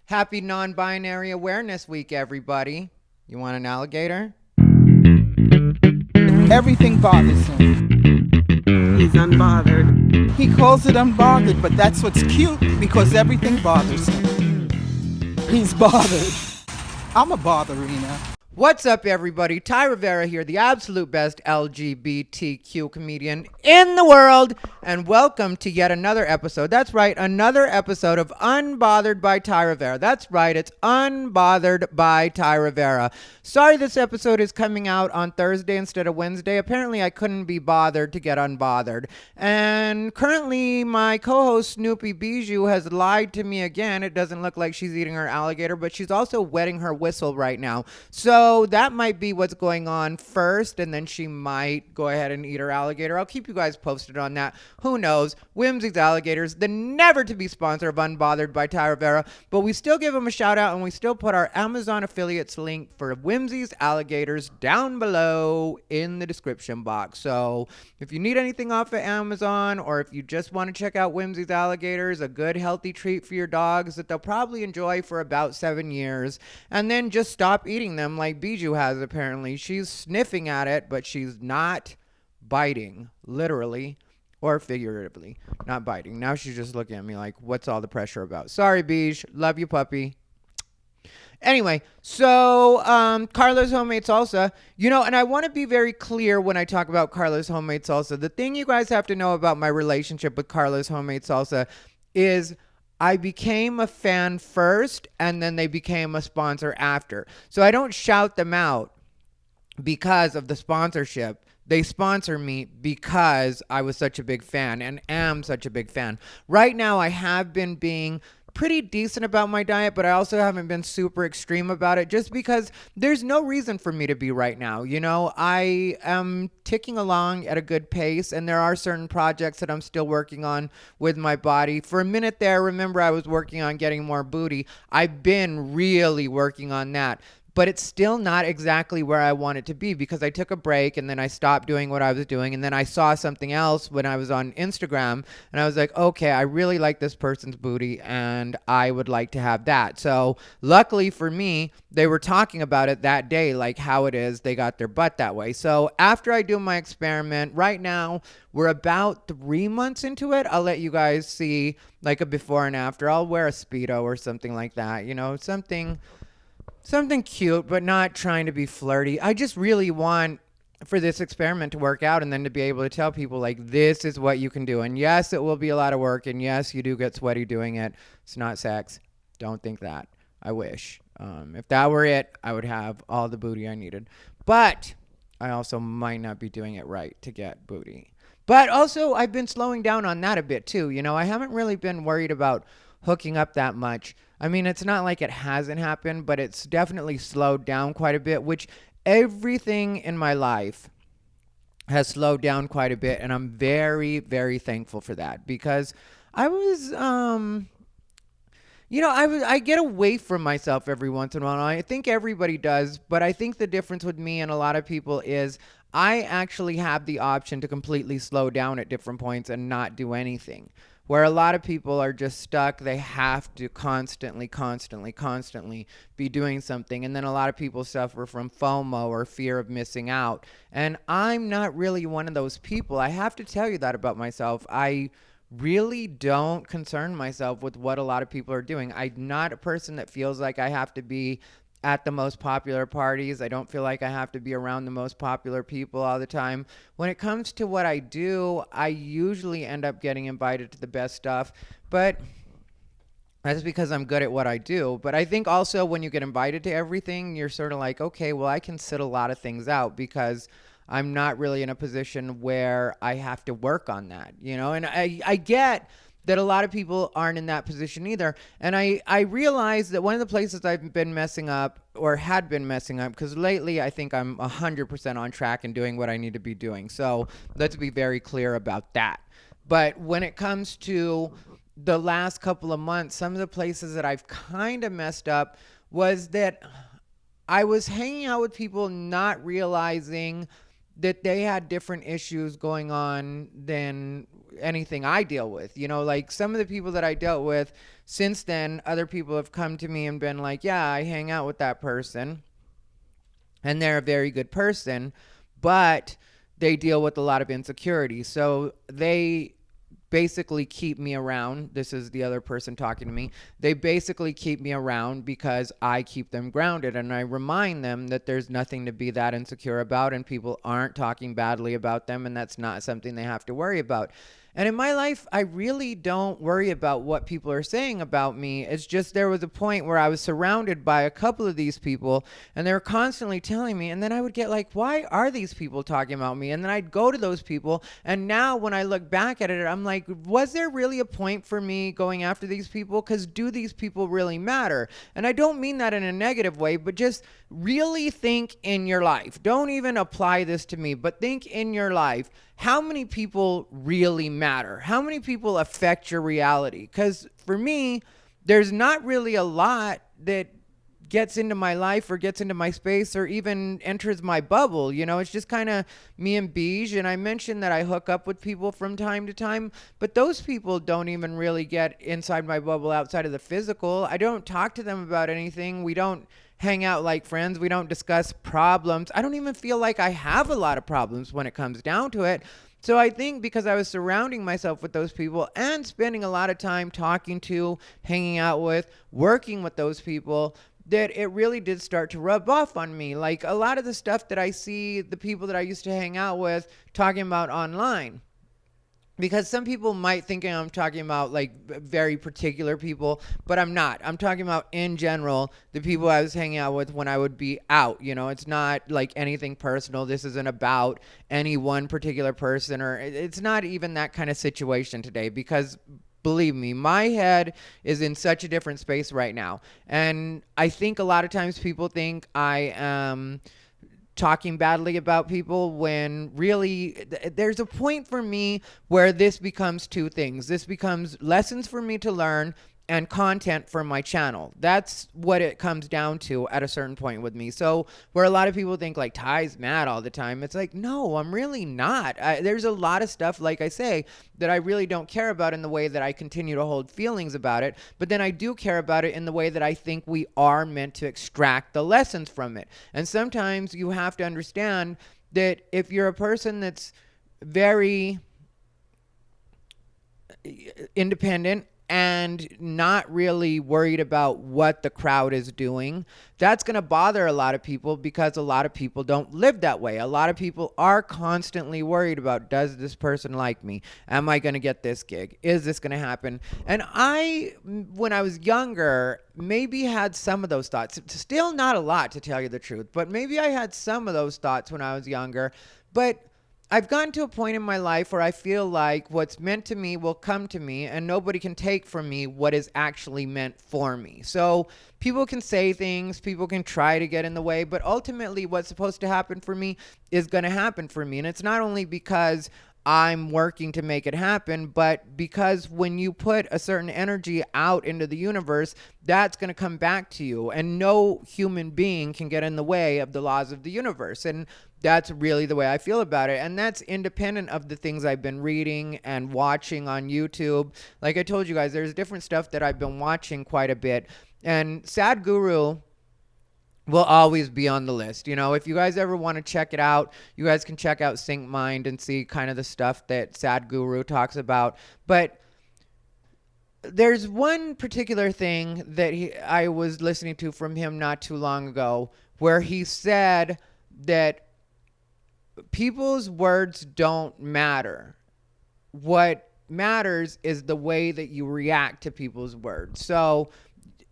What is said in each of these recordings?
Happy non-binary awareness week, everybody. You want an alligator? Everything bothers him. He's unbothered. He calls it unbothered, but that's what's cute because everything bothers him. He's bothered. I'm a botherina. What's up, everybody? Rivera here, the absolute best LGBTQ comedian in the world, and welcome to yet another episode. That's right, another episode of Unbothered by Rivera. That's right, it's Unbothered by Rivera. Sorry this episode is coming out on Thursday instead of Wednesday. Apparently, I couldn't be bothered to get unbothered. And currently, my co-host Snoopy Bijou has lied to me again. It doesn't look like she's eating her alligator, but she's also wetting her whistle right now. So that might be what's going on first, and then she might go ahead and eat her alligator. I'll keep you guys posted on that. Who knows? Whimzees Alligators, the never-to-be sponsor of Unbothered by Rivera, but we still give them a shout-out, and we still put our Amazon affiliates link for Whimzees Alligators down below in the description box. So if you need anything off of Amazon, or if you just want to check out Whimzees Alligators, a good, healthy treat for your dogs that they'll probably enjoy for about 7 years, and then just stop eating them like Bijou has apparently. She's sniffing at it, but she's not biting, literally or figuratively. Not biting. Now she's just looking at me like, what's all the pressure about? Sorry, Bijou. Love you, puppy. Anyway, so Karla's homemade salsa, and I want to be very clear when I talk about Karla's homemade salsa. The thing you guys have to know about my relationship with Karla's homemade salsa is I became a fan first, and then they became a sponsor after. So I don't shout them out because of the sponsorship. They sponsor me because I was such a big fan and am such a big fan. Right now, I have been being pretty decent about my diet, but I also haven't been super extreme about it just because there's no reason for me to be right now. I am ticking along at a good pace, and there are certain projects that I'm still working on with my body. For a minute there, remember I was working on getting more booty. I've been really working on that. But it's still not exactly where I want it to be because I took a break and then I stopped doing what I was doing. And then I saw something else when I was on Instagram and I was like, okay, I really like this person's booty and I would like to have that. So luckily for me, they were talking about it that day, like how it is they got their butt that way. So after I do my experiment, right now we're about 3 months into it. I'll let you guys see like a before and after. I'll wear a Speedo or something like that, something cute, but not trying to be flirty. I just really want for this experiment to work out and then to be able to tell people, like, this is what you can do. And yes, it will be a lot of work. And yes, you do get sweaty doing it. It's not sex. Don't think that. I wish. If that were it, I would have all the booty I needed. But I also might not be doing it right to get booty. But also, I've been slowing down on that a bit, too. I haven't really been worried about hooking up that much. I mean, it's not like it hasn't happened, but it's definitely slowed down quite a bit, which everything in my life has slowed down quite a bit. And I'm very, very thankful for that because I was, I get away from myself every once in a while. I think everybody does, but I think the difference with me and a lot of people is I actually have the option to completely slow down at different points and not do anything. Where a lot of people are just stuck, they have to constantly be doing something. And then a lot of people suffer from FOMO or fear of missing out. And I'm not really one of those people. I have to tell you that about myself. I really don't concern myself with what a lot of people are doing. I'm not a person that feels like I have to be at the most popular parties. I don't feel like I have to be around the most popular people all the time. When it comes to what I do, I usually end up getting invited to the best stuff, but that's because I'm good at what I do. But I think also when you get invited to everything, you're sort of like, okay, well, I can sit a lot of things out because I'm not really in a position where I have to work on that, and I get that a lot of people aren't in that position either. And I realized that one of the places I've been messing up or had been messing up, because lately I think I'm 100% on track and doing what I need to be doing. So let's be very clear about that. But when it comes to the last couple of months, some of the places that I've kind of messed up was that I was hanging out with people not realizing that they had different issues going on than anything I deal with. You know, like some of the people that I dealt with since then, other people have come to me and been like, yeah, I hang out with that person and they're a very good person, but they deal with a lot of insecurity. So they basically keep me around. This is the other person talking to me. They basically keep me around because I keep them grounded, and I remind them that there's nothing to be that insecure about, and people aren't talking badly about them, and that's not something they have to worry about. And in my life, I really don't worry about what people are saying about me. It's just there was a point where I was surrounded by a couple of these people and they were constantly telling me. And then I would get like, why are these people talking about me? And then I'd go to those people. And now when I look back at it, I'm like, was there really a point for me going after these people? Because do these people really matter? And I don't mean that in a negative way, but just really think in your life. Don't even apply this to me, but think in your life. How many people really matter? How many people affect your reality? Because for me, there's not really a lot that gets into my life or gets into my space or even enters my bubble. You know, it's just kind of me and Beige. And I mentioned that I hook up with people from time to time, but those people don't even really get inside my bubble outside of the physical. I don't talk to them about anything. We don't hang out like friends. We don't discuss problems. I don't even feel like I have a lot of problems when it comes down to it. So I think because I was surrounding myself with those people and spending a lot of time talking to, hanging out with, working with those people, that it really did start to rub off on me. Like a lot of the stuff that I see the people that I used to hang out with talking about online. Because some people might think I'm talking about like very particular people, but I'm not. I'm talking about in general, the people I was hanging out with when I would be out. You know, it's not like anything personal. This isn't about any one particular person, or it's not even that kind of situation today, because believe me, my head is in such a different space right now. And I think a lot of times people think I am talking badly about people when really there's a point for me where this becomes two things. This becomes lessons for me to learn and content for my channel. That's what it comes down to at a certain point with me. So where a lot of people think like Ty's mad all the time, it's like, no, I'm really not. There's a lot of stuff, like I say, that I really don't care about in the way that I continue to hold feelings about it. But then I do care about it in the way that I think we are meant to extract the lessons from it. And sometimes you have to understand that if you're a person that's very independent and not really worried about what the crowd is doing, that's going to bother a lot of people, because a lot of people don't live that way. A lot of people are constantly worried about, does this person like me? Am I going to get this gig? Is this going to happen? And I, when I was younger, maybe had some of those thoughts. Still not a lot, to tell you the truth, but maybe I had some of those thoughts when I was younger. But I've gotten to a point in my life where I feel like what's meant to me will come to me, and nobody can take from me what is actually meant for me. So people can say things, people can try to get in the way, but ultimately what's supposed to happen for me is going to happen for me. And it's not only because I'm working to make it happen, but because when you put a certain energy out into the universe, that's going to come back to you, and no human being can get in the way of the laws of the universe. And that's really the way I feel about it. And that's independent of the things I've been reading and watching on YouTube. Like I told you guys, there's different stuff that I've been watching quite a bit. And Sadhguru will always be on the list. You know, if you guys ever want to check it out, you guys can check out Sync Mind and see kind of the stuff that Sadhguru talks about. But there's one particular thing that I was listening to from him not too long ago, where he said that people's words don't matter. What matters is the way that you react to people's words. So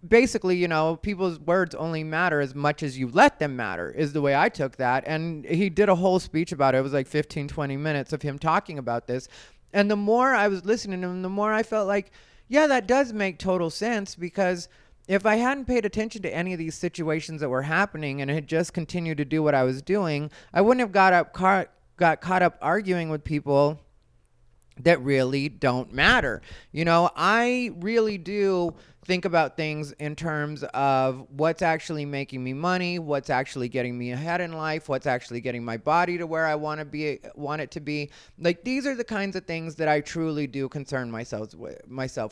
basically, you know, people's words only matter as much as you let them matter, is the way I took that. And he did a whole speech about it. It was like 15, 20 minutes of him talking about this. And the more I was listening to him, the more I felt like, yeah, that does make total sense, because if I hadn't paid attention to any of these situations that were happening and had just continued to do what I was doing, I wouldn't have got caught up arguing with people that really don't matter. I really do think about things in terms of what's actually making me money, what's actually getting me ahead in life, what's actually getting my body to where I want it to be. Like, these are the kinds of things that I truly do concern myself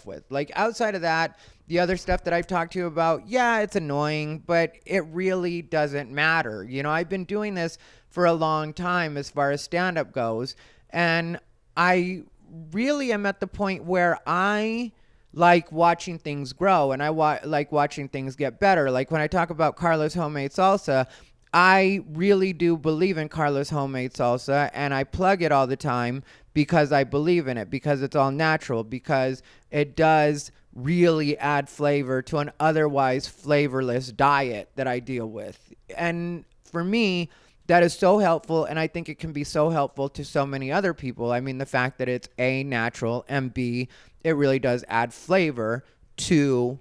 with. Like, outside of that, the other stuff that I've talked to you about, yeah, it's annoying, but it really doesn't matter. I've been doing this for a long time as far as stand-up goes, and I really am at the point where I like watching things grow, and I like watching things get better. Like when I talk about Karla's homemade salsa, I really do believe in Karla's homemade salsa, and I plug it all the time because I believe in it, because it's all natural, because it does really add flavor to an otherwise flavorless diet that I deal with. And for me, that is so helpful, and I think it can be so helpful to so many other people. I mean, the fact that it's A, natural, and B, it really does add flavor to,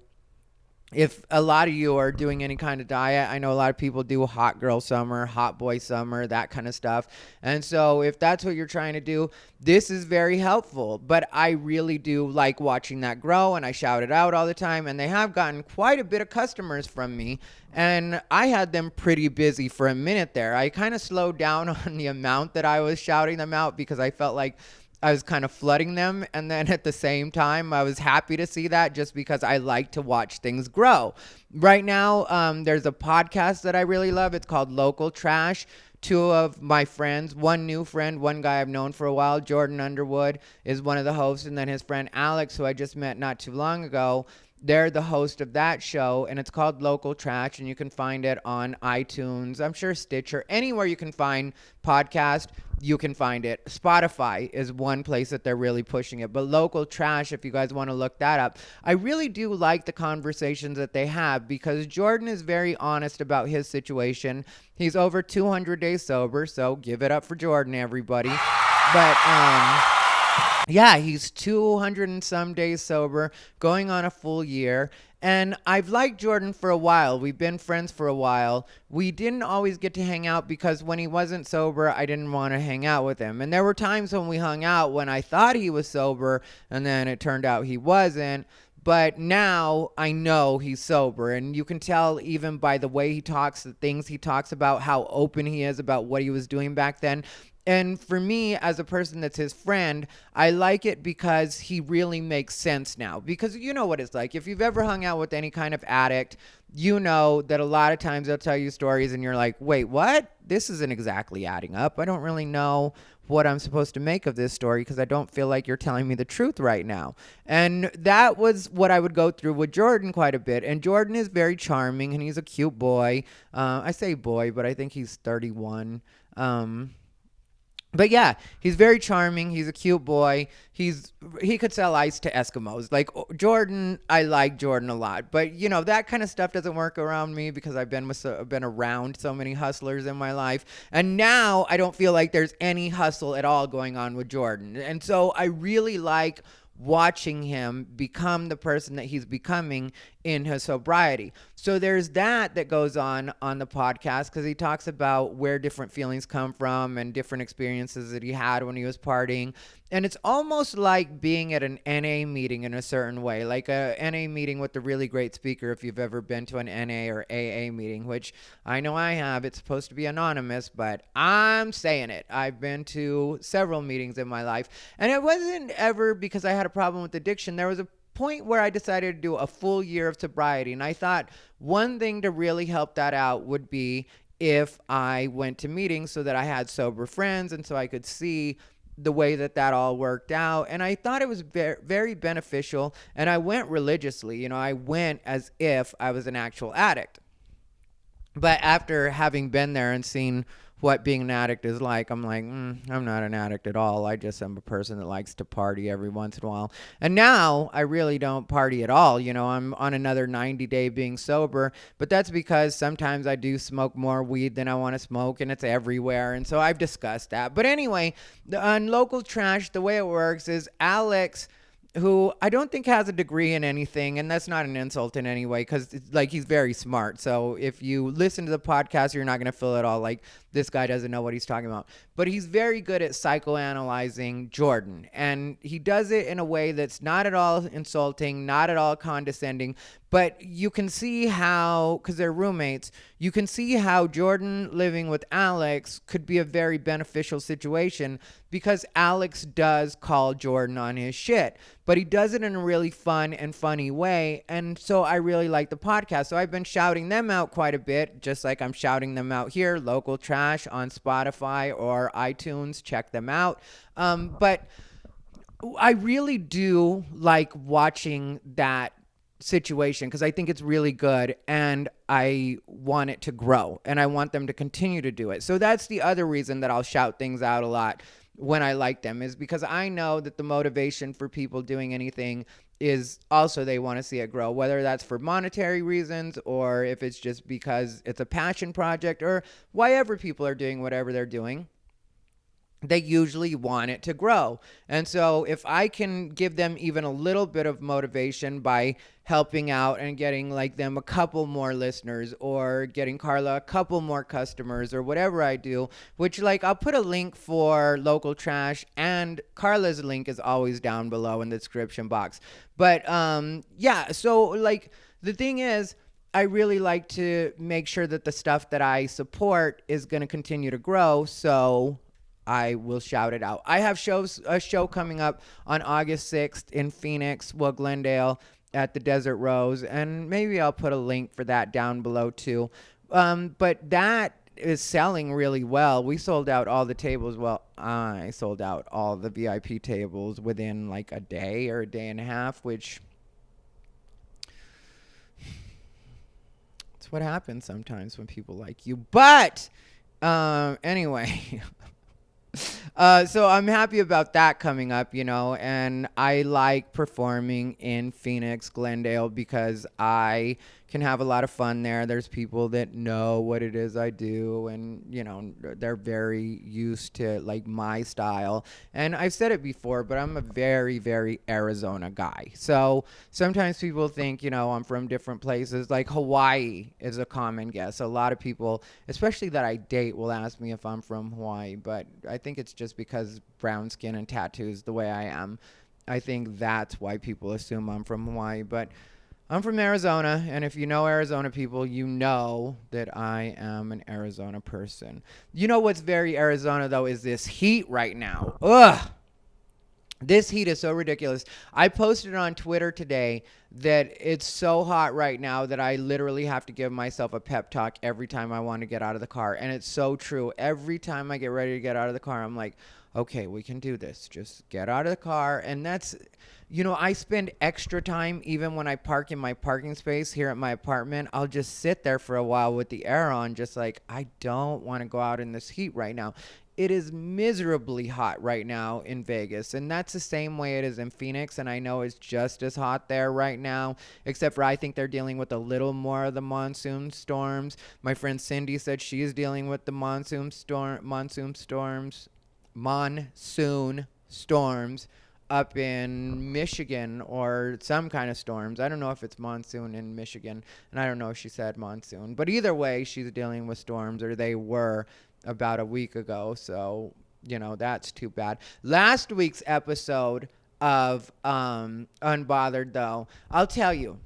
if a lot of you are doing any kind of diet. I know a lot of people do hot girl summer, hot boy summer, that kind of stuff. And so if that's what you're trying to do, this is very helpful. But I really do like watching that grow, and I shout it out all the time. And they have gotten quite a bit of customers from me. And I had them pretty busy for a minute there. I kind of slowed down on the amount that I was shouting them out because I felt like I was kind of flooding them. And then at the same time, I was happy to see that, just because I like to watch things grow. Right now, there's a podcast that I really love. It's called Local Trash. Two of my friends, one new friend, one guy I've known for a while, Jordan Underwood, is one of the hosts. And then his friend Alex, who I just met not too long ago, they're the host of that show, and it's called Local Trash, and you can find it on iTunes, I'm sure Stitcher, anywhere you can find podcast, you can find it. Spotify is one place that they're really pushing it, but Local Trash, if you guys want to look that up. I really do like the conversations that they have, because Jordan is very honest about his situation. He's over 200 days sober, so give it up for Jordan, everybody. But yeah, he's 200 and some days sober, going on a full year. And I've liked Jordan for a while. We've been friends for a while. We didn't always get to hang out because when he wasn't sober, I didn't want to hang out with him. And there were times when we hung out when I thought he was sober, and then it turned out he wasn't. But now I know he's sober, and you can tell even by the way he talks, the things he talks about, how open he is about what he was doing back then. And for me, as a person that's his friend, I like it because he really makes sense now. Because you know what it's like. If you've ever hung out with any kind of addict, you know that a lot of times they'll tell you stories and you're like, wait, what? This isn't exactly adding up. I don't really know what I'm supposed to make of this story because I don't feel like you're telling me the truth right now. And that was what I would go through with Jordan quite a bit. And Jordan is very charming, and he's a cute boy. I say boy, but I think he's 31. But yeah, he's very charming. He's a cute boy. He could sell ice to Eskimos. Like Jordan, I like Jordan a lot. But you know, that kind of stuff doesn't work around me because I've been around so many hustlers in my life. And now I don't feel like there's any hustle at all going on with Jordan. And so I really like watching him become the person that he's becoming in his sobriety. So there's that goes on the podcast, because he talks about where different feelings come from and different experiences that he had when he was partying. And it's almost like being at an NA meeting in a certain way, like a NA meeting with a really great speaker. If you've ever been to an NA or AA meeting, which I know I have, it's supposed to be anonymous, but I'm saying it. I've been to several meetings in my life, and it wasn't ever because I had a problem with addiction. There was a point where I decided to do a full year of sobriety, and I thought one thing to really help that out would be if I went to meetings so that I had sober friends, and so I could see the way that all worked out. And I thought it was very, very beneficial, and I went religiously. You know, I went as if I was an actual addict. But after having been there and seen what being an addict is like, I'm like, I'm not an addict at all. I just am a person that likes to party every once in a while. And now I really don't party at all. You know, I'm on another 90-day being sober, but that's because sometimes I do smoke more weed than I want to smoke, and it's everywhere. And so I've discussed that. But anyway, on Local Trash, the way it works is Alex who I don't think has a degree in anything, and that's not an insult in any way, because like he's very smart. So if you listen to the podcast, you're not going to feel at all like this guy doesn't know what he's talking about. But he's very good at psychoanalyzing Jordan, and he does it in a way that's not at all insulting, not at all condescending. But you can see how, because they're roommates, you can see how Jordan living with Alex could be a very beneficial situation, because Alex does call Jordan on his shit, but he does it in a really fun and funny way. And so I really like the podcast. So I've been shouting them out quite a bit, just like I'm shouting them out here. Local Trash on Spotify or iTunes. Check them out. But I really do like watching that situation, because I think it's really good, and I want it to grow, and I want them to continue to do it. So that's the other reason that I'll shout things out a lot when I like them, is because I know that the motivation for people doing anything is also they want to see it grow, whether that's for monetary reasons or if it's just because it's a passion project, or why ever people are doing whatever they're doing. They usually want it to grow. And so if I can give them even a little bit of motivation by helping out and getting like them a couple more listeners, or getting Karla a couple more customers, or whatever I do, which like I'll put a link for Local Trash, and Karla's link is always down below in the description box. But yeah, so like the thing is, I really like to make sure that the stuff that I support is going to continue to grow. So I will shout it out. I have a show coming up on August 6th in Phoenix, Glendale, at the Desert Rose, and maybe I'll put a link for that down below too. But that is selling really well. We sold out all the tables. Well, I sold out all the VIP tables within like a day or a day and a half, which it's what happens sometimes when people like you. But anyway. So I'm happy about that coming up, and I like performing in Phoenix, Glendale, because I can have a lot of fun there. There's people that know what it is I do, and, they're very used to like my style. And I've said it before, but I'm a very, very Arizona guy. So sometimes people think, I'm from different places. Like Hawaii is a common guess. A lot of people, especially that I date, will ask me if I'm from Hawaii, but I think it's just because brown skin and tattoos the way I am. I think that's why people assume I'm from Hawaii, but I'm from Arizona, and if you know Arizona people, you know that I am an Arizona person. You know what's very Arizona, though, is this heat right now. Ugh! This heat is so ridiculous. I posted on Twitter today that it's so hot right now that I literally have to give myself a pep talk every time I want to get out of the car. And it's so true. Every time I get ready to get out of the car, I'm like, okay, we can do this. Just get out of the car. And that's, I spend extra time even when I park in my parking space here at my apartment. I'll just sit there for a while with the air on, just like, I don't want to go out in this heat right now. It is miserably hot right now in Vegas, and that's the same way it is in Phoenix, and I know it's just as hot there right now, except for I think they're dealing with a little more of the monsoon storms. My friend Cindy said she's dealing with the monsoon storms up in Michigan, or some kind of storms. I don't know if it's monsoon in Michigan, and I don't know if she said monsoon, but either way, she's dealing with storms, or they were about a week ago. So, that's too bad. Last week's episode of Unbothered, though, I'll tell you,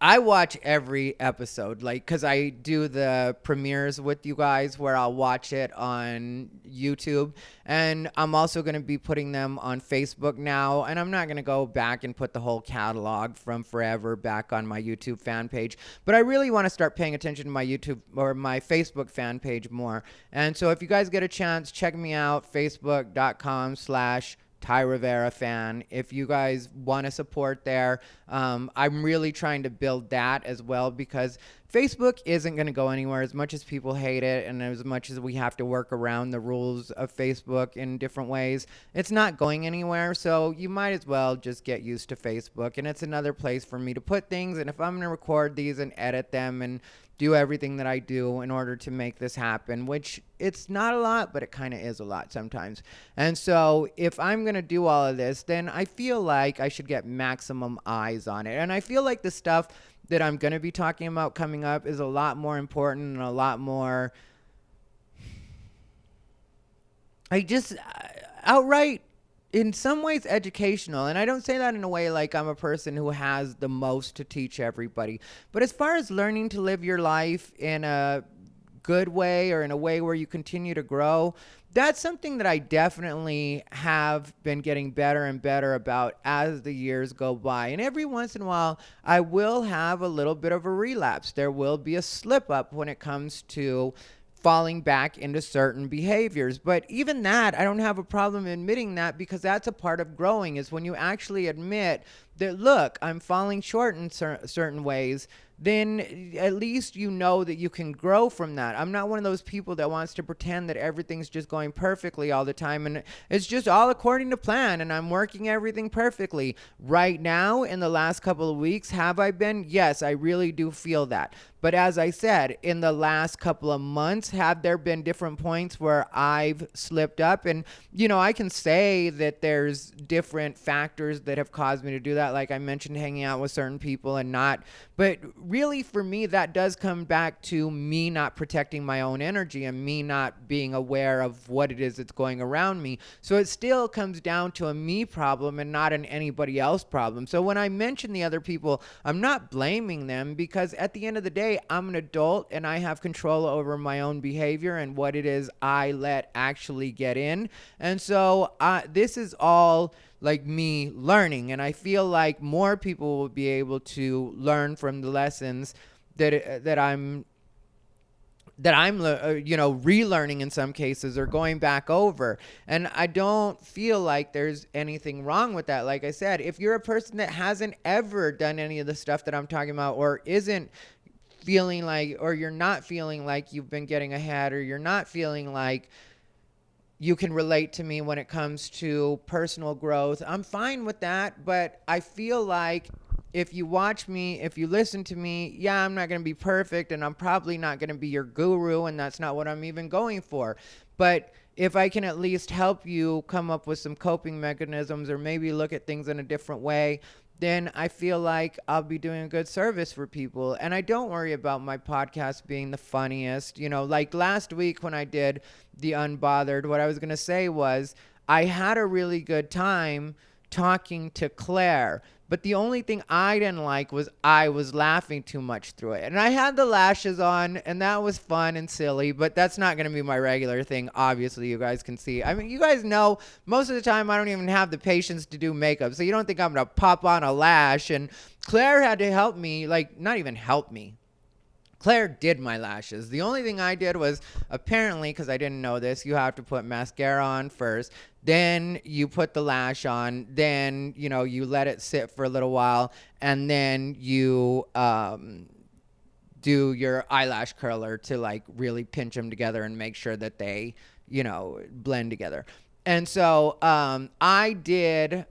I watch every episode, like, because I do the premieres with you guys where I'll watch it on YouTube. And I'm also going to be putting them on Facebook now. And I'm not going to go back and put the whole catalog from forever back on my YouTube fan page. But I really want to start paying attention to my YouTube or my Facebook fan page more. And so if you guys get a chance, check me out, facebook.com/Ty Rivera fan. If you guys want to support there, I'm really trying to build that as well, because Facebook isn't going to go anywhere. As much as people hate it, and as much as we have to work around the rules of Facebook in different ways, it's not going anywhere. So you might as well just get used to Facebook, and it's another place for me to put things. And if I'm going to record these and edit them and do everything that I do in order to make this happen, which it's not a lot, but it kind of is a lot sometimes. And so if I'm going to do all of this, then I feel like I should get maximum eyes on it. And I feel like the stuff that I'm going to be talking about coming up is a lot more important and a lot more outright in some ways educational. And I don't say that in a way like I'm a person who has the most to teach everybody, but as far as learning to live your life in a good way or in a way where you continue to grow, that's something that I definitely have been getting better and better about as the years go by. And every once in a while, I will have a little bit of a relapse. There will be a slip up when it comes to falling back into certain behaviors. But even that, I don't have a problem admitting that, because that's a part of growing, is when you actually admit that, look, I'm falling short in certain ways, then at least you know that you can grow from that. I'm not one of those people that wants to pretend that everything's just going perfectly all the time and it's just all according to plan and I'm working everything perfectly. Right now, in the last couple of weeks, have I been? Yes, I really do feel that. But as I said, in the last couple of months, have there been different points where I've slipped up? And, you know, I can say that there's different factors that have caused me to do that. Like I mentioned, hanging out with certain people and not. But really, for me, that does come back to me not protecting my own energy and me not being aware of what it is that's going around me. So it still comes down to a me problem and not an anybody else problem. So when I mention the other people, I'm not blaming them, because at the end of the day, I'm an adult and I have control over my own behavior and what it is I let actually get in. And so this is all like me learning, and I feel like more people will be able to learn from the lessons that I'm relearning in some cases or going back over. And I don't feel like there's anything wrong with that. Like I said, if you're a person that hasn't ever done any of the stuff that I'm talking about, or isn't feeling like, or you're not feeling like you've been getting ahead, or you're not feeling like you can relate to me when it comes to personal growth, I'm fine with that. But I feel like if you watch me, if you listen to me, yeah, I'm not going to be perfect and I'm probably not going to be your guru, and that's not what I'm even going for. But if I can at least help you come up with some coping mechanisms or maybe look at things in a different way, then I feel like I'll be doing a good service for people. And I don't worry about my podcast being the funniest. You know, like last week when I did the Unbothered, what I was going to say was I had a really good time talking to Claire. But the only thing I didn't like was I was laughing too much through it. And I had the lashes on, and that was fun and silly, but that's not going to be my regular thing. Obviously, you guys can see. I mean, you guys know most of the time I don't even have the patience to do makeup, so you don't think I'm going to pop on a lash. And Claire had to help me, like, not even help me. Claire did my lashes. The only thing I did was, apparently, because I didn't know this, you have to put mascara on first, then you put the lash on, then, you know, you let it sit for a little while, and then you do your eyelash curler to, like, really pinch them together and make sure that they, you know, blend together. And so I did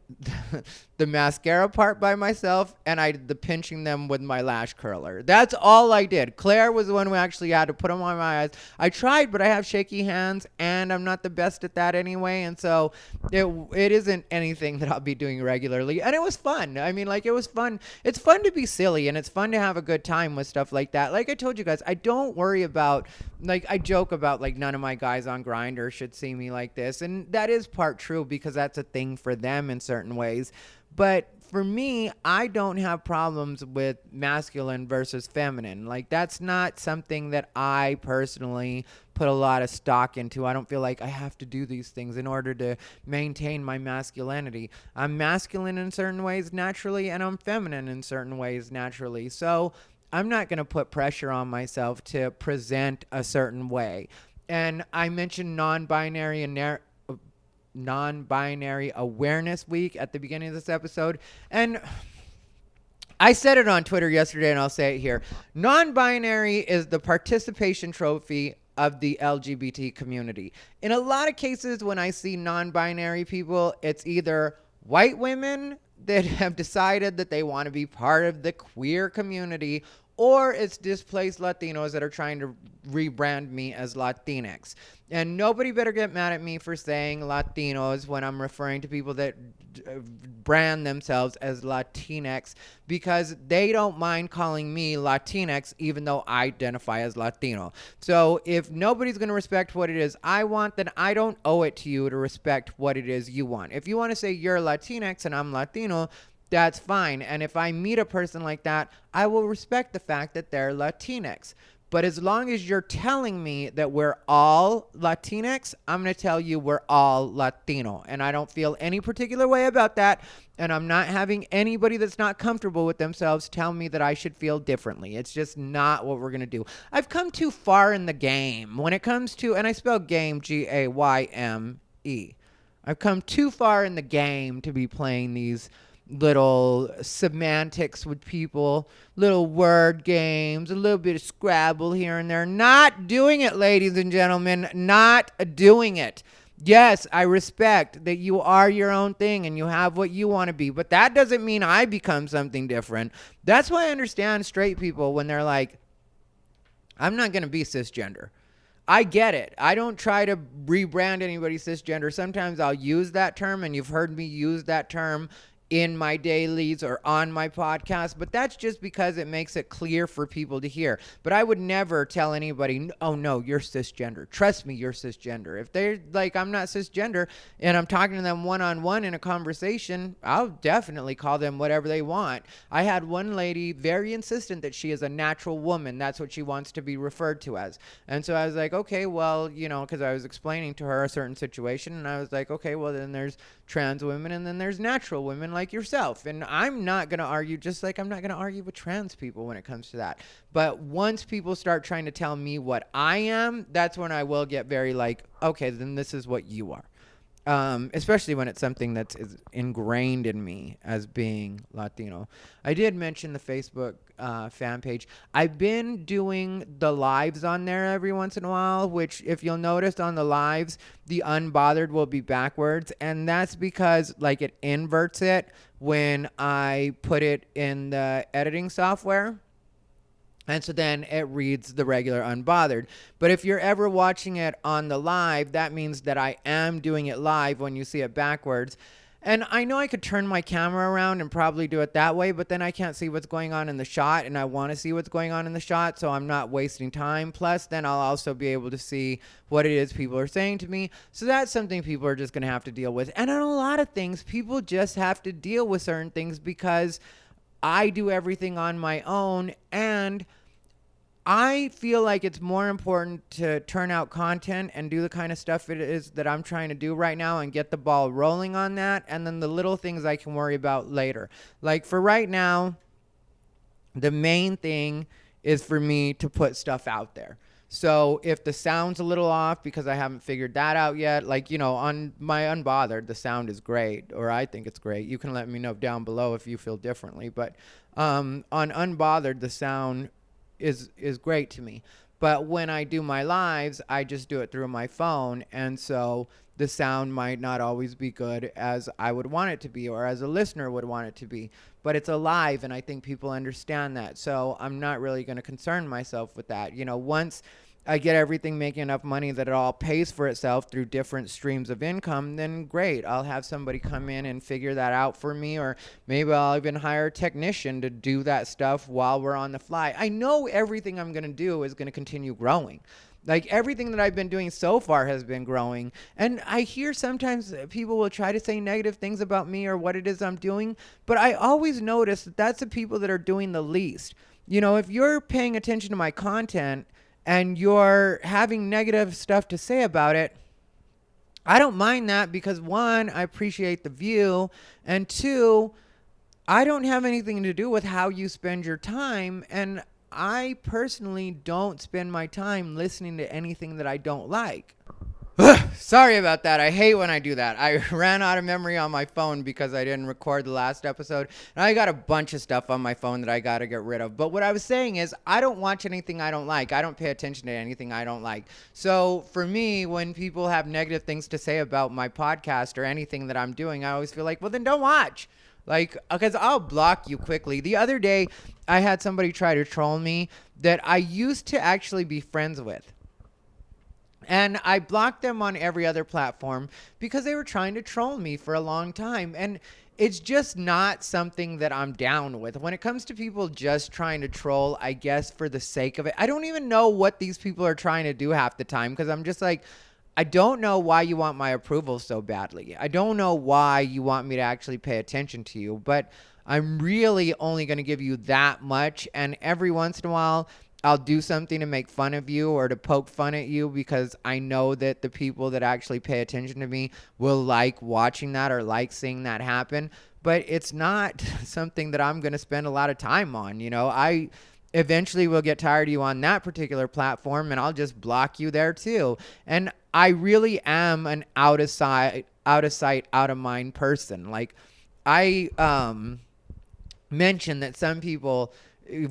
the mascara part by myself, and I did the pinching them with my lash curler. That's all I did. Claire was the one who actually had to put them on my eyes. I tried, but I have shaky hands, and I'm not the best at that anyway. And so it isn't anything that I'll be doing regularly. And it was fun. I mean, like, it was fun. It's fun to be silly, and it's fun to have a good time with stuff like that. Like I told you guys, I don't worry about, like, I joke about, like, none of my guys on Grindr should see me like this. And that is part true, because that's a thing for them in certain ways. But for me, I don't have problems with masculine versus feminine. Like, that's not something that I personally put a lot of stock into. I don't feel like I have to do these things in order to maintain my masculinity. I'm masculine in certain ways naturally, and I'm feminine in certain ways naturally. So I'm not going to put pressure on myself to present a certain way. And I mentioned non-binary awareness week at the beginning of this episode, and I said it on Twitter yesterday, and I'll say it here. Non-binary is the participation trophy of the LGBT community. In a lot of cases, when I see non-binary people, it's either white women that have decided that they want to be part of the queer community, or it's displaced Latinos that are trying to rebrand me as Latinx. And nobody better get mad at me for saying Latinos when I'm referring to people that brand themselves as Latinx, because they don't mind calling me Latinx even though I identify as Latino. So if nobody's going to respect what it is I want, then I don't owe it to you to respect what it is you want. If you want to say you're Latinx and I'm Latino, that's fine. And if I meet a person like that, I will respect the fact that they're Latinx. But as long as you're telling me that we're all Latinx, I'm going to tell you we're all Latino. And I don't feel any particular way about that. And I'm not having anybody that's not comfortable with themselves tell me that I should feel differently. It's just not what we're going to do. I've come too far in the game when it comes to, and I spell game G-A-Y-M-E. I've come too far in the game to be playing these little semantics with people, little word games, a little bit of Scrabble here and there. Not doing it, ladies and gentlemen. Not doing it. Yes, I respect that you are your own thing and you have what you want to be, but that doesn't mean I become something different. That's why I understand straight people when they're like, I'm not going to be cisgender. I get it. I don't try to rebrand anybody cisgender. Sometimes I'll use that term, and you've heard me use that term in my dailies or on my podcast, but that's just because it makes it clear for people to hear. But I would never tell anybody, oh no, you're cisgender. Trust me, you're cisgender. If they're like, I'm not cisgender and I'm talking to them one-on-one in a conversation, I'll definitely call them whatever they want. I had one lady very insistent that she is a natural woman. That's what she wants to be referred to as. And so I was like, okay, well, you know, because I was explaining to her a certain situation, and I was like, okay, well, then there's trans women and then there's natural women like yourself. And I'm not going to argue, just like I'm not going to argue with trans people when it comes to that. But once people start trying to tell me what I am, that's when I will get very like, okay, then this is what you are. Especially when it's something that's ingrained in me as being Latino. I did mention the Facebook fan page. I've been doing the lives on there every once in a while, which if you'll notice on the lives, the Unbothered will be backwards. And that's because like it inverts it when I put it in the editing software. And so then it reads the regular Unbothered. But if you're ever watching it on the live, that means that I am doing it live when you see it backwards. And I know I could turn my camera around and probably do it that way, but then I can't see what's going on in the shot, and I want to see what's going on in the shot, so I'm not wasting time. Plus, then I'll also be able to see what it is people are saying to me. So that's something people are just going to have to deal with. And on a lot of things, people just have to deal with certain things because I do everything on my own, and I feel like it's more important to turn out content and do the kind of stuff it is that I'm trying to do right now and get the ball rolling on that. And then the little things I can worry about later. Like for right now, the main thing is for me to put stuff out there. So if the sound's a little off because I haven't figured that out yet, like, you know, on my Unbothered, the sound is great, or I think it's great. You can let me know down below if you feel differently. But on Unbothered, the sound is great to me. But when I do my lives, I just do it through my phone, and so the sound might not always be good as I would want it to be or as a listener would want it to be. But it's a live, and I think people understand that. So I'm not really going to concern myself with that. You know, once I get everything making enough money that it all pays for itself through different streams of income, then great. I'll have somebody come in and figure that out for me, or maybe I'll even hire a technician to do that stuff while we're on the fly. I know everything I'm going to do is going to continue growing. Like everything that I've been doing so far has been growing. And I hear sometimes people will try to say negative things about me or what it is I'm doing, but I always notice that that's the people that are doing the least. You know, if you're paying attention to my content and you're having negative stuff to say about it, I don't mind that because one, I appreciate the view, and two, I don't have anything to do with how you spend your time, and I personally don't spend my time listening to anything that I don't like. Sorry about that. I hate when I do that. I ran out of memory on my phone because I didn't record the last episode. And I got a bunch of stuff on my phone that I got to get rid of. But what I was saying is I don't watch anything I don't like. I don't pay attention to anything I don't like. So for me, when people have negative things to say about my podcast or anything that I'm doing, I always feel like, well, then don't watch. Like, because I'll block you quickly. The other day, I had somebody try to troll me that I used to actually be friends with. And I blocked them on every other platform because they were trying to troll me for a long time. And it's just not something that I'm down with. When it comes to people just trying to troll, I guess for the sake of it, I don't even know what these people are trying to do half the time because I'm just like, I don't know why you want my approval so badly. I don't know why you want me to actually pay attention to you, but I'm really only going to give you that much. And every once in a while, I'll do something to make fun of you or to poke fun at you because I know that the people that actually pay attention to me will like watching that or like seeing that happen. But it's not something that I'm going to spend a lot of time on. You know, I eventually will get tired of you on that particular platform and I'll just block you there too. And I really am an out of sight, out of mind person. Like I mentioned that some people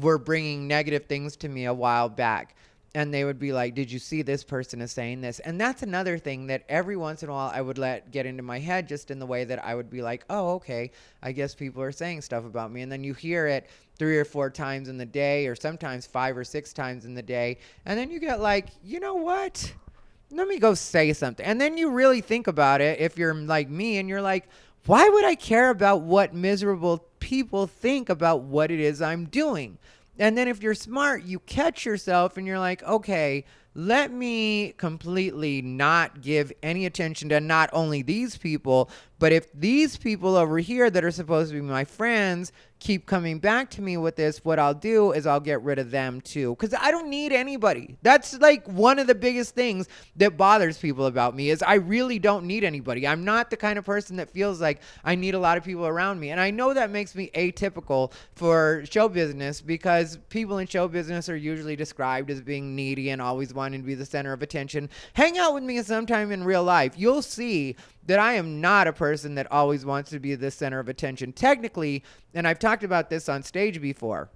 were bringing negative things to me a while back. And they would be like, did you see this person is saying this? And that's another thing that every once in a while I would let get into my head, just in the way that I would be like, oh, okay, I guess people are saying stuff about me. And then you hear it 3 or 4 times in the day, or sometimes 5 or 6 times in the day. And then you get like, you know what? Let me go say something. And then you really think about it if you're like me and you're like, why would I care about what miserable people think about what it is I'm doing? And then if you're smart, you catch yourself and you're like, okay, let me completely not give any attention to not only these people, but if these people over here that are supposed to be my friends keep coming back to me with this, what I'll do is I'll get rid of them too. Because I don't need anybody. That's like one of the biggest things that bothers people about me is I really don't need anybody. I'm not the kind of person that feels like I need a lot of people around me. And I know that makes me atypical for show business because people in show business are usually described as being needy and always wanting to be the center of attention. Hang out with me sometime in real life. You'll see that I am not a person that always wants to be the center of attention. Technically, and I've talked about this on stage before,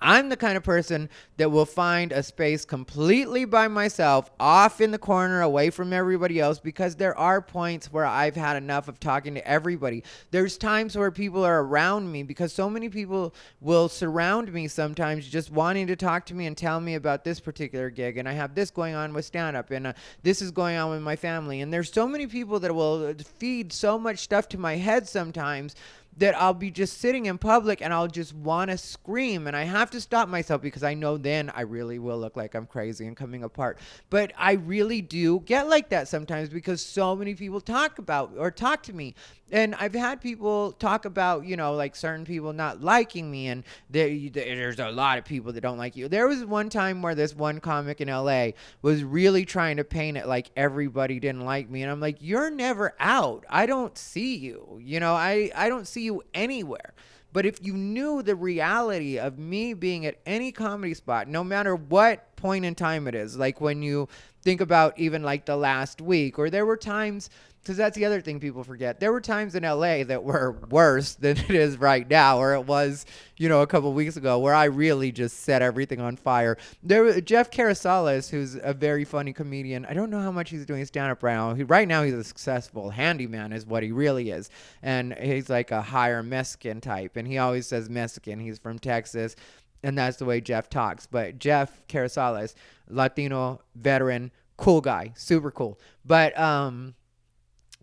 I'm the kind of person that will find a space completely by myself, off in the corner, away from everybody else, because there are points where I've had enough of talking to everybody. There's times where people are around me because so many people will surround me sometimes just wanting to talk to me and tell me about this particular gig. And I have this going on with stand-up, and this is going on with my family. And there's so many people that will feed so much stuff to my head sometimes that I'll be just sitting in public and I'll just want to scream, and I have to stop myself because I know then I really will look like I'm crazy and coming apart. But I really do get like that sometimes because so many people talk to me. And I've had people talk about, you know, like certain people not liking me, and there's a lot of people that don't like you. There was one time where this one comic in LA was really trying to paint it like everybody didn't like me. And I'm like, you're never out. I don't see you. You know, I don't see you anywhere. But if you knew the reality of me being at any comedy spot, no matter what point in time it is, like when you think about even like the last week, or there were times, because that's the other thing people forget. There were times in LA that were worse than it is right now, or it was, you know, a couple weeks ago, where I really just set everything on fire. There was Jeff Carasales, who's a very funny comedian. I don't know how much he's doing stand-up right now. Right now he's a successful handyman is what he really is. And he's like a higher Mexican type. And he always says Mexican. He's from Texas. And that's the way Jeff talks. But Jeff Carasales, Latino, veteran, cool guy, super cool. But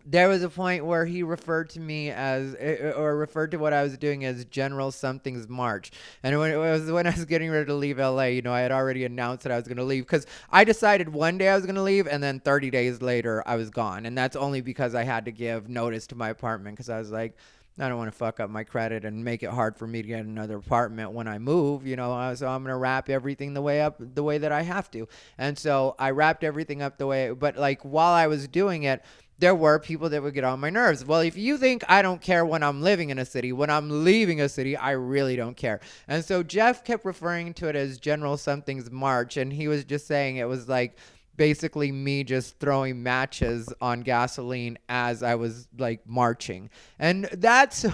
there was a point where he referred to me as, or referred to what I was doing as General Something's March. And when I was getting ready to leave LA, you know, I had already announced that I was going to leave because I decided one day I was going to leave, and then 30 days later I was gone. And that's only because I had to give notice to my apartment because I was like, I don't want to fuck up my credit and make it hard for me to get another apartment when I move, you know, so I'm going to wrap everything the way that I have to. And so I wrapped everything up the way, but like while I was doing it, there were people that would get on my nerves. Well, if you think I don't care when I'm living in a city, when I'm leaving a city, I really don't care. And so Jeff kept referring to it as General Something's March, and he was just saying it was like basically me just throwing matches on gasoline as I was like marching. And that's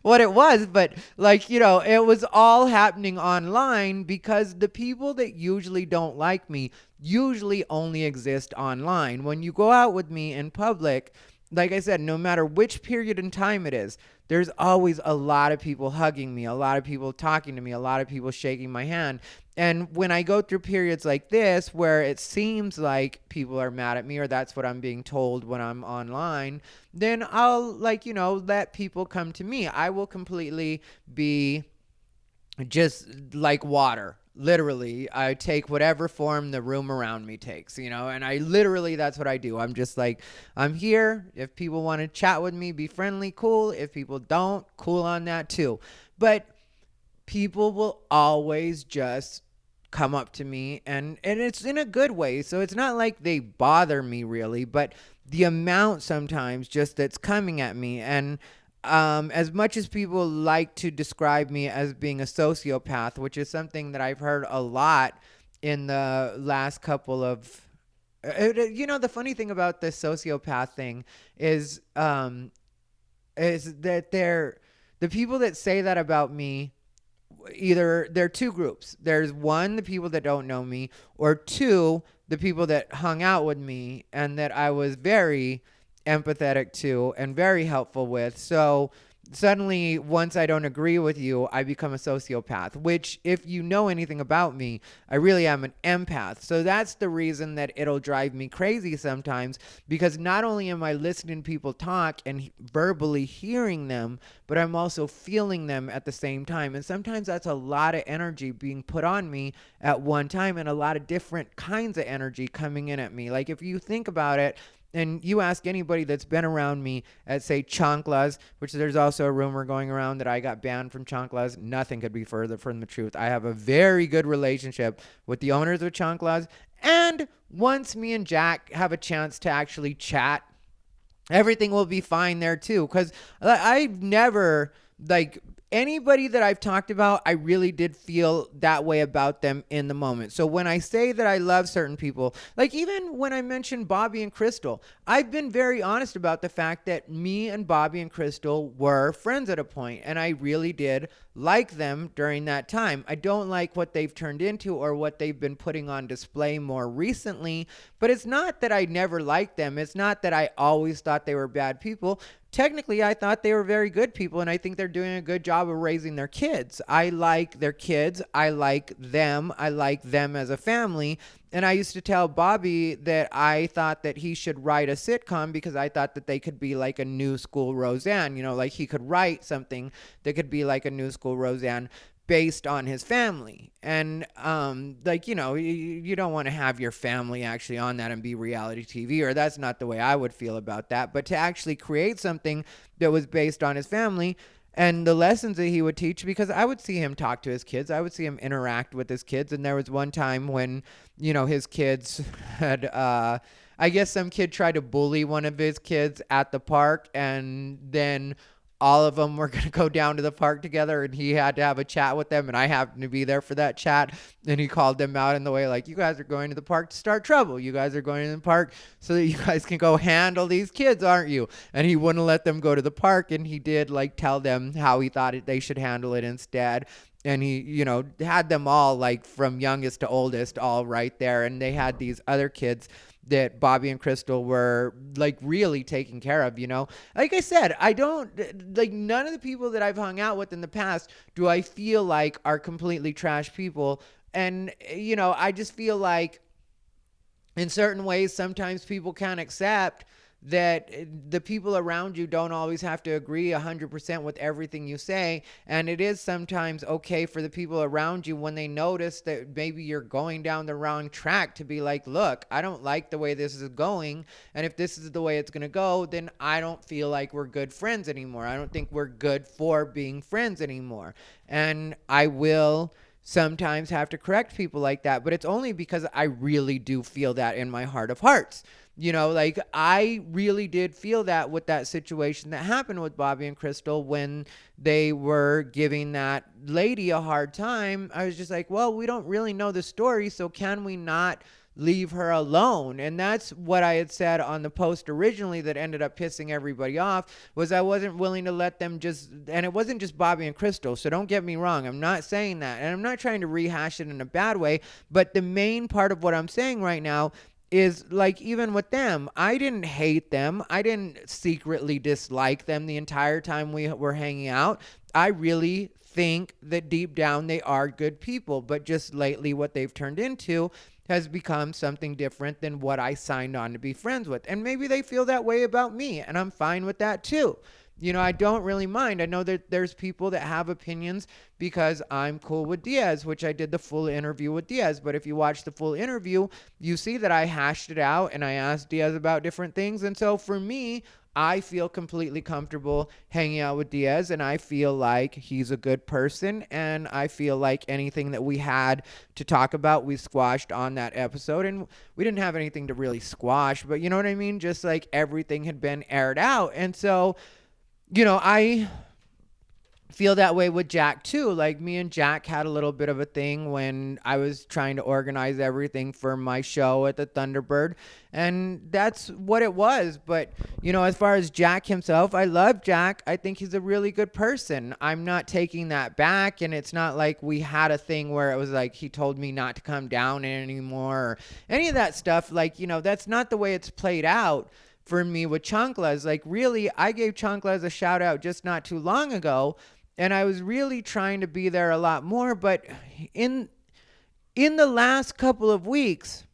what it was. But like, you know, it was all happening online because the people that usually don't like me usually only exist online. When you go out with me in public, like I said, no matter which period in time it is, there's always a lot of people hugging me, a lot of people talking to me, a lot of people shaking my hand. And when I go through periods like this where it seems like people are mad at me, or that's what I'm being told when I'm online, then I'll, like, let people come to me. I will completely be just like water. Literally, I take whatever form the room around me takes, and I literally, that's what I do. I'm just like, I'm here. If people want to chat with me, be friendly, cool. If people don't, cool on that too. But people will always just come up to me, and it's in a good way. So it's not like they bother me really, but the amount sometimes just that's coming at me. And as much as people like to describe me as being a sociopath, which is something that I've heard a lot in the last couple of, the funny thing about this sociopath thing is that the people that say that about me, either there are two groups. There's one, the people that don't know me, or two, the people that hung out with me and that I was very empathetic to and very helpful with. So suddenly, once I don't agree with you, I become a sociopath, which, if you know anything about me, I really am an empath. So that's the reason that it'll drive me crazy sometimes, because not only am I listening to people talk and verbally hearing them, but I'm also feeling them at the same time. And sometimes that's a lot of energy being put on me at one time, and a lot of different kinds of energy coming in at me. Like, if you think about it, and you ask anybody that's been around me at, say, Chanclas, which there's also a rumor going around that I got banned from Chanclas. Nothing could be further from the truth. I have a very good relationship with the owners of Chanclas. And once me and Jack have a chance to actually chat, everything will be fine there too. Because I've never, like, anybody that I've talked about, I really did feel that way about them in the moment. So when I say that I love certain people, like even when I mentioned Bobby and Crystal, I've been very honest about the fact that me and Bobby and Crystal were friends at a point, and I really did like them during that time. I don't like what they've turned into or what they've been putting on display more recently, but it's not that I never liked them. It's not that I always thought they were bad people. Technically, I thought they were very good people, and I think they're doing a good job of raising their kids. I like their kids. I like them. I like them as a family. And I used to tell Bobby that I thought that he should write a sitcom, because I thought that they could be like a new school Roseanne. Like he could write something that could be like a new school Roseanne based on his family. And you don't want to have your family actually on that and be reality TV, or that's not the way I would feel about that. But to actually create something that was based on his family and the lessons that he would teach, because I would see him talk to his kids. I would see him interact with his kids. And there was one time when, his kids had, I guess some kid tried to bully one of his kids at the park, and then all of them were going to go down to the park together, and he had to have a chat with them, and I happened to be there for that chat. And he called them out in the way, like, you guys are going to the park to start trouble. You guys are going to the park so that you guys can go handle these kids, aren't you? And he wouldn't let them go to the park, and he did, like, tell them how he thought they should handle it instead. And he, had them all, like, from youngest to oldest, all right there. And they had these other kids that Bobby and Crystal were, like, really taking care of, Like I said, I don't, like, none of the people that I've hung out with in the past do I feel like are completely trash people. And, I just feel like in certain ways, sometimes people can't accept that the people around you don't always have to agree 100% with everything you say. And it is sometimes okay for the people around you, when they notice that maybe you're going down the wrong track, to be like, look, I don't like the way this is going. And if this is the way it's going to go, then I don't feel like we're good friends anymore. I don't think we're good for being friends anymore. And I will sometimes have to correct people like that, but it's only because I really do feel that in my heart of hearts. Like, I really did feel that with that situation that happened with Bobby and Crystal when they were giving that lady a hard time. I was just like, well, we don't really know the story, so can we not leave her alone? And that's what I had said on the post originally that ended up pissing everybody off, was I wasn't willing to let them just, and it wasn't just Bobby and Crystal, so don't get me wrong, I'm not saying that, and I'm not trying to rehash it in a bad way, but the main part of what I'm saying right now is like, even with them, I didn't hate them. I didn't secretly dislike them the entire time we were hanging out. I really think that deep down they are good people, but just lately what they've turned into has become something different than what I signed on to be friends with. And maybe they feel that way about me, and I'm fine with that too. I don't really mind. I know that there's people that have opinions because I'm cool with Diaz, which I did the full interview with Diaz. But if you watch the full interview, you see that I hashed it out and I asked Diaz about different things. And so for me, I feel completely comfortable hanging out with Diaz, and I feel like he's a good person, and I feel like anything that we had to talk about, we squashed on that episode. And we didn't have anything to really squash, but you know what I mean? Just like everything had been aired out. And so I feel that way with Jack too. Like, me and Jack had a little bit of a thing when I was trying to organize everything for my show at the Thunderbird, and that's what it was. But as far as Jack himself, I love Jack. I think he's a really good person. I'm not taking that back, and it's not like we had a thing where it was like he told me not to come down anymore or any of that stuff. Like, that's not the way it's played out for me with Chanclas. Like, really, I gave Chanclas a shout out just not too long ago, and I was really trying to be there a lot more. But in the last couple of weeks,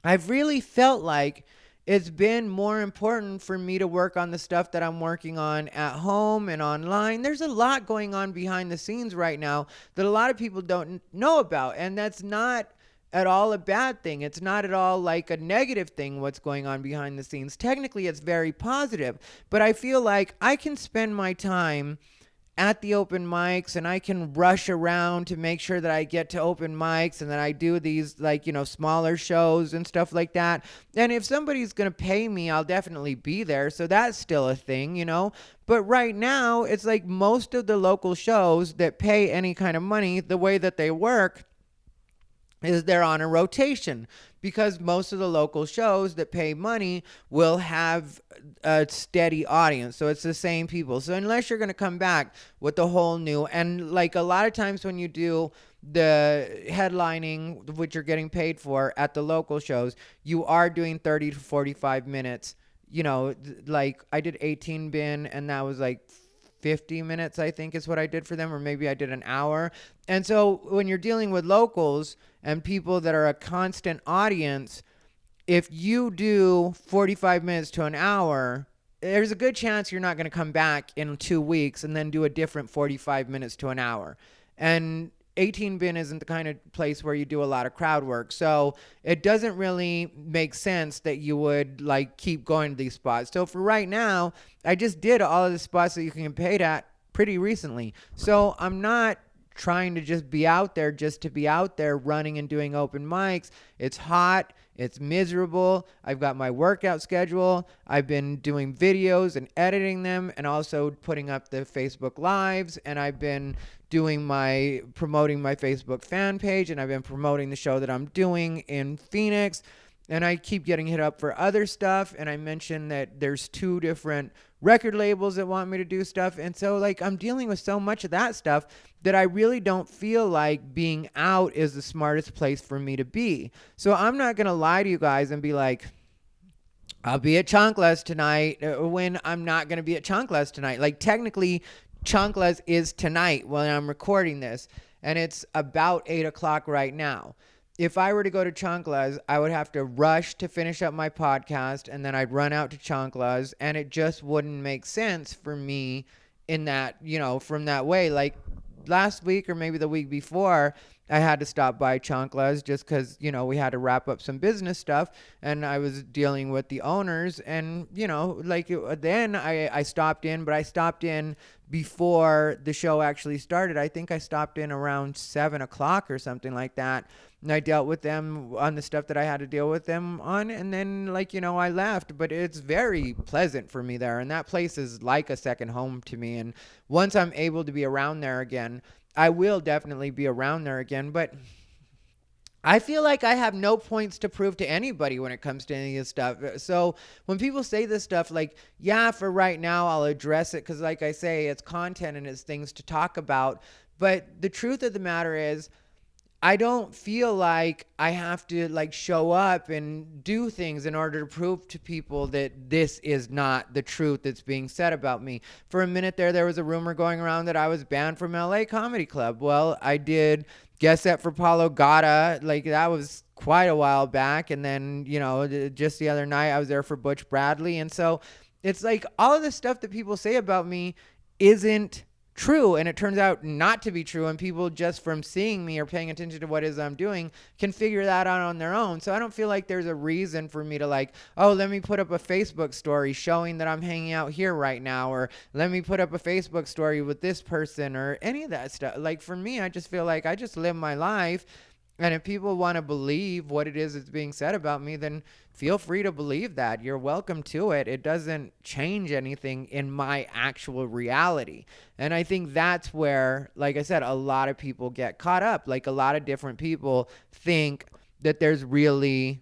I've really felt like it's been more important for me to work on the stuff that I'm working on at home and online. There's a lot going on behind the scenes right now that a lot of people don't know about, and that's not at all a bad thing. It's not at all like a negative thing what's going on behind the scenes. Technically, it's very positive, but I feel like I can spend my time at the open mics, and I can rush around to make sure that I get to open mics, and that I do these smaller shows and stuff like that. And if somebody's going to pay me, I'll definitely be there. So that's still a thing, But right now, it's like most of the local shows that pay any kind of money, the way that they work is they're on a rotation, because most of the local shows that pay money will have a steady audience. So it's the same people. So unless you're going to come back with a whole new, and like a lot of times when you do the headlining, which you're getting paid for at the local shows, you are doing 30 to 45 minutes. Like I did 18 bin, and that was like 50 minutes, I think is what I did for them, or maybe I did an hour. And so when you're dealing with locals and people that are a constant audience, if you do 45 minutes to an hour, there's a good chance you're not going to come back in 2 weeks and then do a different 45 minutes to an hour. And 18 bin isn't the kind of place where you do a lot of crowd work. So it doesn't really make sense that you would keep going to these spots. So for right now, I just did all of the spots that you can get paid at pretty recently. So I'm not trying to just be out there just to be out there running and doing open mics. It's hot. It's miserable. I've got my workout schedule. I've been doing videos and editing them, and also putting up the Facebook Lives. And I've been promoting my Facebook fan page, and I've been promoting the show that I'm doing in Phoenix. And I keep getting hit up for other stuff. And I mentioned that there's 2 different record labels that want me to do stuff. And so I'm dealing with so much of that stuff that I really don't feel like being out is the smartest place for me to be. So I'm not going to lie to you guys and be like, I'll be at Chanclas tonight, when I'm not going to be at Chanclas tonight. Technically, Chanclas is tonight when I'm recording this, and it's about 8 o'clock right now. If I were to go to Chanclas, I would have to rush to finish up my podcast, and then I'd run out to Chanclas, and it just wouldn't make sense for me in that, from that way. Like last week or maybe the week before, I had to stop by Chanclas just because, we had to wrap up some business stuff, and I was dealing with the owners, and, then I stopped in, but I stopped in before the show actually started. I think I stopped in around 7 o'clock or something like that. And I dealt with them on the stuff that I had to deal with them on. And then, I left. But it's very pleasant for me there. And that place is like a second home to me. And once I'm able to be around there again, I will definitely be around there again. But I feel like I have no points to prove to anybody when it comes to any of this stuff. So when people say this stuff, yeah, for right now, I'll address it. Because like I say, it's content and it's things to talk about. But the truth of the matter is, I don't feel like I have to like show up and do things in order to prove to people that this is not the truth that's being said about me. For a minute there was a rumor going around that I was banned from LA Comedy Club. Well, I did guest set for Paulo Gata. Like that was quite a while back. And then, just the other night I was there for Butch Bradley. And so it's like all of the stuff that people say about me isn't true, and it turns out not to be true, and people just from seeing me or paying attention to what it is I'm doing can figure that out on their own. So I don't feel like there's a reason for me to like, oh, let me put up a Facebook story showing that I'm hanging out here right now, or let me put up a Facebook story with this person, or any of that stuff. Like for me, I just feel like I just live my life, and if people want to believe what it is that's being said about me, then feel free to believe that. You're welcome to it. It doesn't change anything in my actual reality. And I think that's where, like I said, a lot of people get caught up. Like a lot of different people think that there's really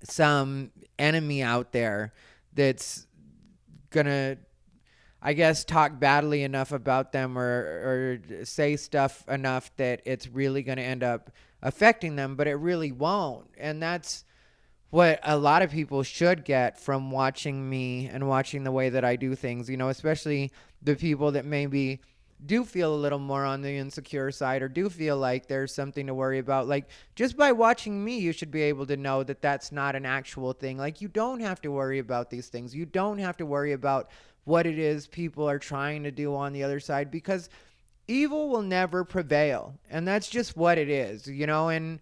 some enemy out there that's gonna, I guess, talk badly enough about them or say stuff enough that it's really going to end up affecting them, but it really won't. And that's what a lot of people should get from watching me and watching the way that I do things, especially the people that maybe do feel a little more on the insecure side or do feel like there's something to worry about. Like just by watching me, you should be able to know that that's not an actual thing. Like you don't have to worry about these things. You don't have to worry about what it is people are trying to do on the other side, because evil will never prevail. And that's just what it is, and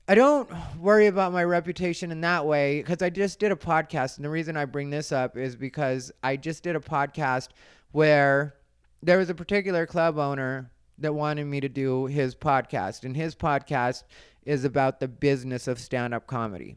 I don't worry about my reputation in that way, because I just did a podcast. And the reason I bring this up is because I just did a podcast where there was a particular club owner that wanted me to do his podcast. And his podcast is about the business of stand-up comedy.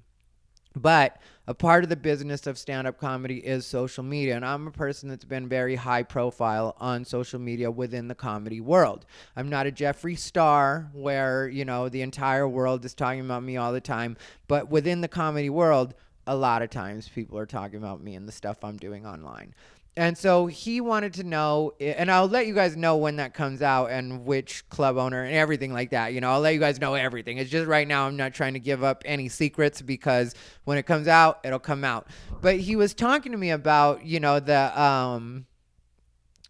But a part of the business of stand-up comedy is social media. And I'm a person that's been very high profile on social media within the comedy world. I'm not a Jeffree Star where, the entire world is talking about me all the time. But within the comedy world, a lot of times people are talking about me and the stuff I'm doing online. And so he wanted to know, and I'll let you guys know when that comes out and which club owner and everything like that. I'll let you guys know everything. It's just right now I'm not trying to give up any secrets, because when it comes out, it'll come out. But he was talking to me about,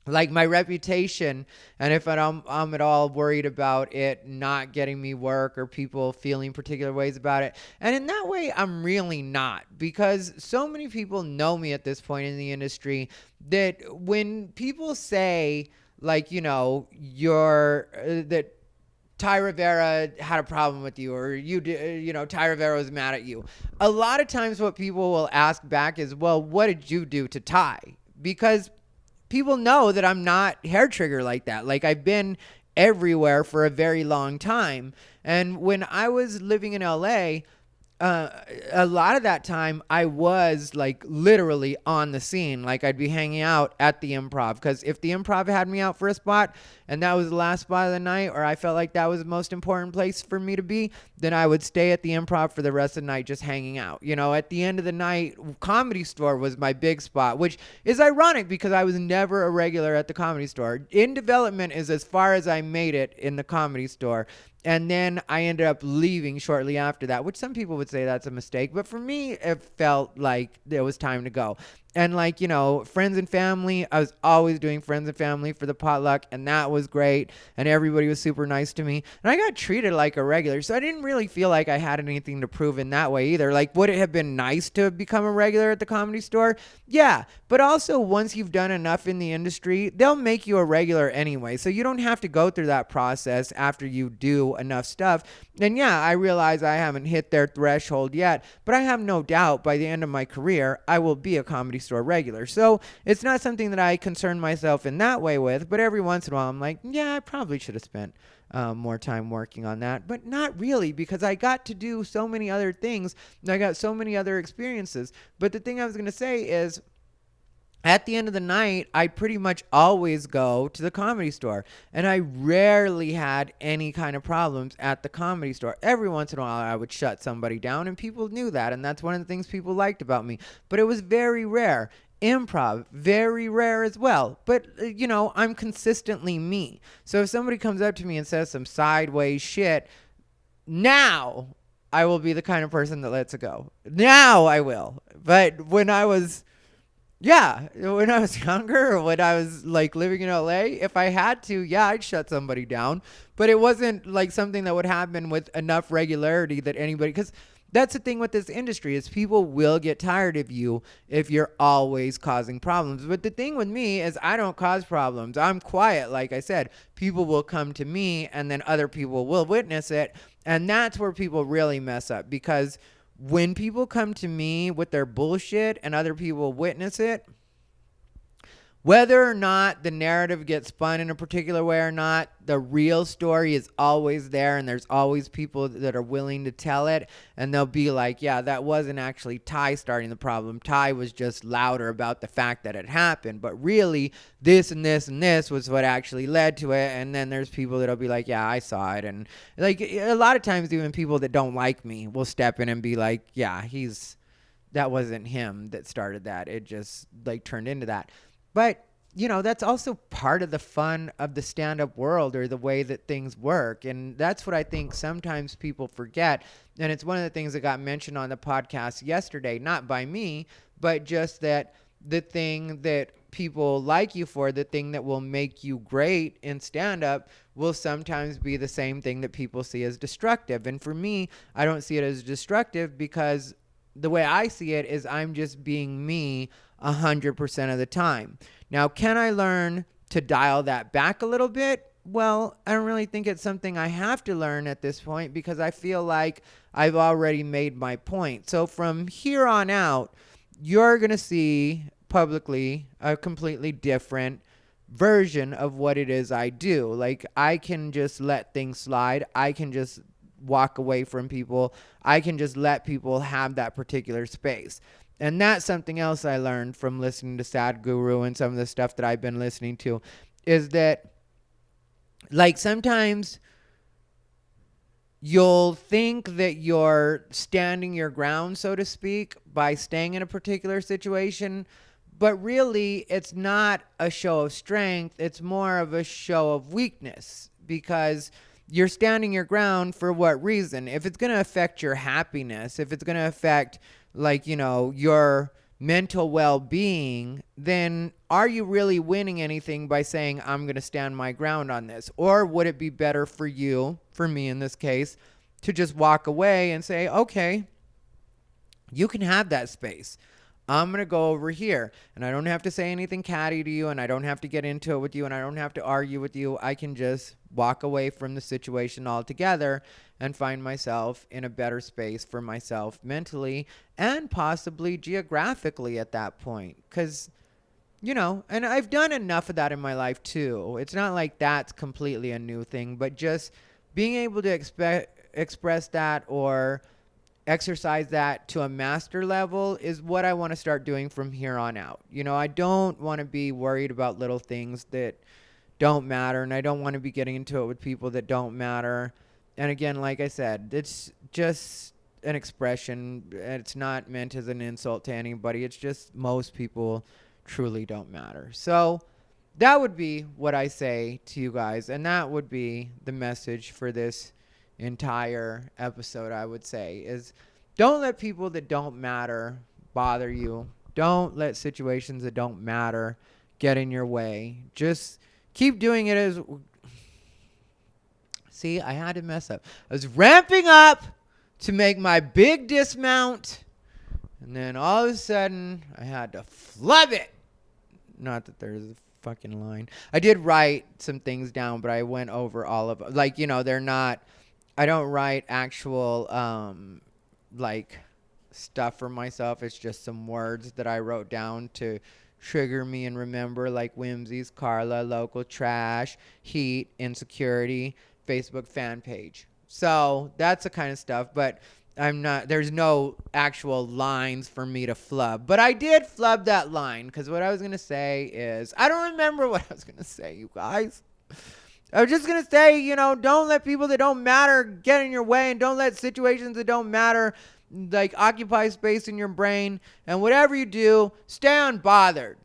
like my reputation, and if I'm at all worried about it not getting me work or people feeling particular ways about it. And in that way, I'm really not, because so many people know me at this point in the industry that when people say like, that Ty Rivera had a problem with you, or Ty Rivera was mad at you. A lot of times what people will ask back is, well, what did you do to Ty? Because people know that I'm not hair trigger like that. Like I've been everywhere for a very long time. And when I was living in LA, a lot of that time I was like literally on the scene. Like I'd be hanging out at the Improv, because if the Improv had me out for a spot and that was the last spot of the night, or I felt like that was the most important place for me to be, then I would stay at the Improv for the rest of the night just hanging out. At the end of the night, Comedy Store was my big spot, which is ironic because I was never a regular at the Comedy Store. In development is as far as I made it in the Comedy Store. And then I ended up leaving shortly after that, which some people would say that's a mistake. But for me, it felt like it was time to go. And like, friends and family, I was always doing friends and family for the potluck, and that was great. And everybody was super nice to me. And I got treated like a regular. So I didn't really feel like I had anything to prove in that way either. Like, would it have been nice to become a regular at the Comedy Store? Yeah. But also, once you've done enough in the industry, they'll make you a regular anyway. So you don't have to go through that process after you do enough stuff. And yeah, I realize I haven't hit their threshold yet, but I have no doubt by the end of my career, I will be a Comedy Store regular. So it's not something that I concern myself in that way with, but every once in a while I'm like, yeah, I probably should have spent more time working on that, but not really, because I got to do so many other things and I got so many other experiences. But the thing I was going to say is, at the end of the night, I pretty much always go to the Comedy Store, and I rarely had any kind of problems at the Comedy Store. Every once in a while, I would shut somebody down, and people knew that, and that's one of the things people liked about me, but it was very rare. improv, very rare as well. But, I'm consistently me. So if somebody comes up to me and says some sideways shit, now I will be the kind of person that lets it go. Now I will. But when I was younger, or when I was like living in LA, if I had to, I'd shut somebody down. But it wasn't like something that would happen with enough regularity that anybody, because that's the thing with this industry is people will get tired of you if you're always causing problems. But the thing with me is I don't cause problems. I'm quiet. Like I said, people will come to me and then other people will witness it. And that's where people really mess up, because when people come to me with their bullshit and other people witness it, whether or not the narrative gets spun in a particular way or not, the real story is always there, and there's always people that are willing to tell it, and they'll be like, yeah, that wasn't actually Ty starting the problem. Ty was just louder about the fact that it happened, but really this and this and this was what actually led to it. And then there's people that'll be like, yeah, I saw it. And like a lot of times even people that don't like me will step in and be like, yeah, that wasn't him that started that. It just like turned into that. But, that's also part of the fun of the stand-up world, or the way that things work. And that's what I think sometimes people forget. And it's one of the things that got mentioned on the podcast yesterday, not by me, but just that the thing that people like you for, the thing that will make you great in stand-up, will sometimes be the same thing that people see as destructive. And for me, I don't see it as destructive, because the way I see it is I'm just being me 100% of the time. Now, can I learn to dial that back a little bit? Well, I don't really think it's something I have to learn at this point, because I feel like I've already made my point. So from here on out, you're going to see publicly a completely different version of what it is I do. Like, I can just let things slide. I can just walk away from people. I can just let people have that particular space. And that's something else I learned from listening to Sad Guru and some of the stuff that I've been listening to, is that like sometimes you'll think that you're standing your ground, so to speak, by staying in a particular situation, but really it's not a show of strength. It's more of a show of weakness, because you're standing your ground for what reason? If it's going to affect your happiness, if it's going to affect your mental well-being, then are you really winning anything by saying, I'm going to stand my ground on this? Or would it be better for you, for me in this case, to just walk away and say, okay, you can have that space. I'm going to go over here, and I don't have to say anything catty to you, and I don't have to get into it with you, and I don't have to argue with you. I can just walk away from the situation altogether and find myself in a better space for myself mentally and possibly geographically at that point. Because, and I've done enough of that in my life too. It's not like that's completely a new thing, but just being able to express that or exercise that to a master level is what I want to start doing from here on out. I don't want to be worried about little things that don't matter, and I don't want to be getting into it with people that don't matter. And again, like I said, it's just an expression. It's not meant as an insult to anybody. It's just most people truly don't matter. So that would be what I say to you guys, and that would be the message for this entire episode, I would say, is don't let people that don't matter bother you. Don't let situations that don't matter get in your way. Just keep doing it as... See, I had to mess up. I was ramping up to make my big dismount, and then all of a sudden, I had to flub it. Not that there's a fucking line. I did write some things down, but I went over all of them. They're not... I don't write actual, stuff for myself. It's just some words that I wrote down to trigger me and remember, like Whimzees, Karla, local trash, heat, insecurity, Facebook fan page. So that's the kind of stuff, but there's no actual lines for me to flub. But I did flub that line, because what I was going to say is, I don't remember what I was going to say, you guys. I was just going to say, don't let people that don't matter get in your way, and don't let situations that don't matter like occupy space in your brain. And whatever you do, stay unbothered.